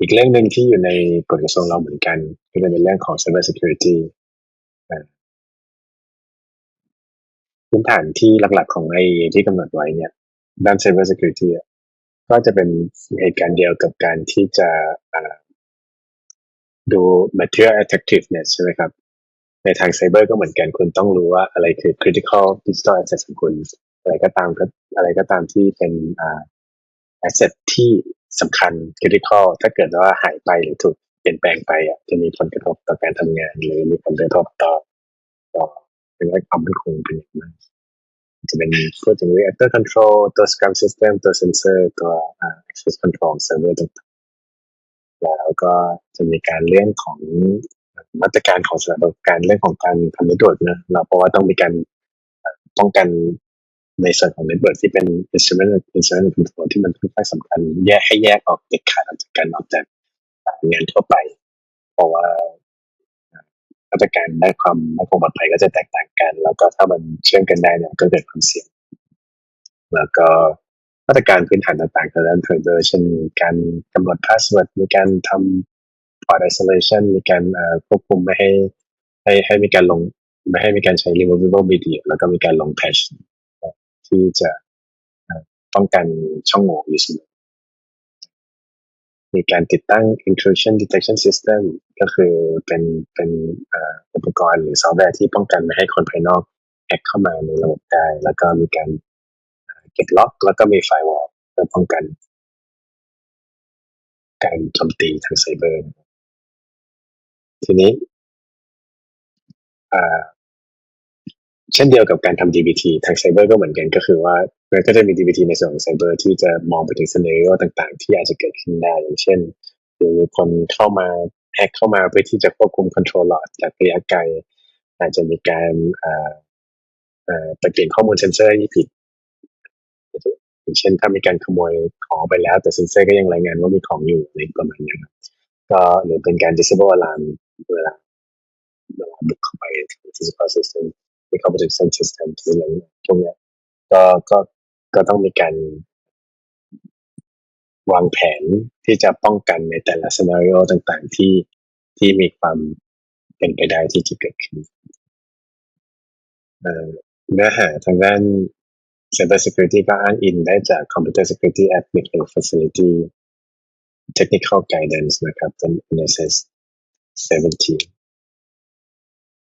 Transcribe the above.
อีกเรื่องหนึ่งที่อยู่ในกฎกระทรวงเราเหมือนกันก็จะเป็นเรื่องของ Cyber Security อ่าพื้นฐานที่หลักๆของ IEA ที่กำหนดไว้เนี่ยด้าน Cyber Security ก็จะเป็นเหตุการณ์เดียวกับการที่จะดู material attractiveness ใช่ไหมครับในทางไซเบอร์ก็เหมือนกันคุณต้องรู้ว่าอะไรคือ critical digital asset ของคุณอะไรก็ตามก็อะไรก็ตามที่เป็นasset ที่สำคัญ critical ถ้าเกิดว่าหายไปหรือถูกเปลี่ยนแปลงไปจะมีผลกระทบต่อการทำงานหรือมีผลกระทบต่อเป็นความมั่นคงเป็นอย่างมากจะเป็นพูดถึง reactor control ตัว SCAM system ตัว sensor ตัว access control server ต่างๆแล้วก็จะมีการเรื่องของมาตรการของสถาบันการเรื่องของการทำ network นะเราเพราะว่าต้องมีการป้องกันในส่วนของ network ที่เป็น instrument control ที่มันค่อนข้างสำคัญแยกออกเด็ดขาดออกจากกันออกจากงานทั่วไปเพราะว่ามาตรการด้านความมั่นคงปลอดภัยก็จะแตกต่างกันแล้วก็ถ้ามันเชื่อมกันได้เนี่ยก็เกิดความเสี่ยงแล้วก็มาตรการพื้นฐานต่างๆทางด้านเทรดเดอร์เช่นการกำหนดพาสเวิร์ดมีการทำ port isolation มีการควบคุมไม่ให้มีการลงไม่ให้มีการใช้ removable media แล้วก็มีการลง patch ที่จะป้องกันช่องโหว่อยู่เสมอมีการติดตั้ง intrusion detection system ก็คือเป็นอุปกรณ์หรือซอฟต์แวร์ที่ป้องกันไม่ให้คนภายนอกแฮกเข้ามาในระบบได้แล้วก็มีการเก็บล็อกแล้วก็มี firewall เพื่อป้องกันการโจมตีทางไซเบอร์ทีนี้เช่นเดียวกับการทำ DBT ทางไซเบอร์ก็เหมือนกันก็คือว่ามันก็จะมี DBT ในส่วนของไซเบอร์ที่จะมองไปถึง scenario ต่างๆที่อาจจะเกิดขึ้นได้อย่างเช่นมีคนเข้ามาแฮกเข้ามาเพื่อที่จะควบคุม control loss จากระยะไกลอาจจะมีการไปเปลี่ยนข้อมูลเซนเซอร์ที่ผิดอย่างเช่นถ้ามีการขโมยของไปแล้วแต่เซนเซอร์ก็ยังรายงานว่ามีของอยู่ในประมาณนี้ครับก็หรือเป็นการ disable alarm เวลาบุกเข้าไป physical system ที่เข้าไปถึง sense system ที่อะไรพวกนี้ก็ก็ก็ต้องมีการวางแผนที่จะป้องกันในแต่ละ scenario ต่างๆที่มีความเป็นไปได้ที่จะเกิดขึ้นเนื้อหาทางด้าน Cyber Security ก็อ้างอิงได้จาก Computer Security Admin and Facility Technical Guidance นะครับเป็น NSS 17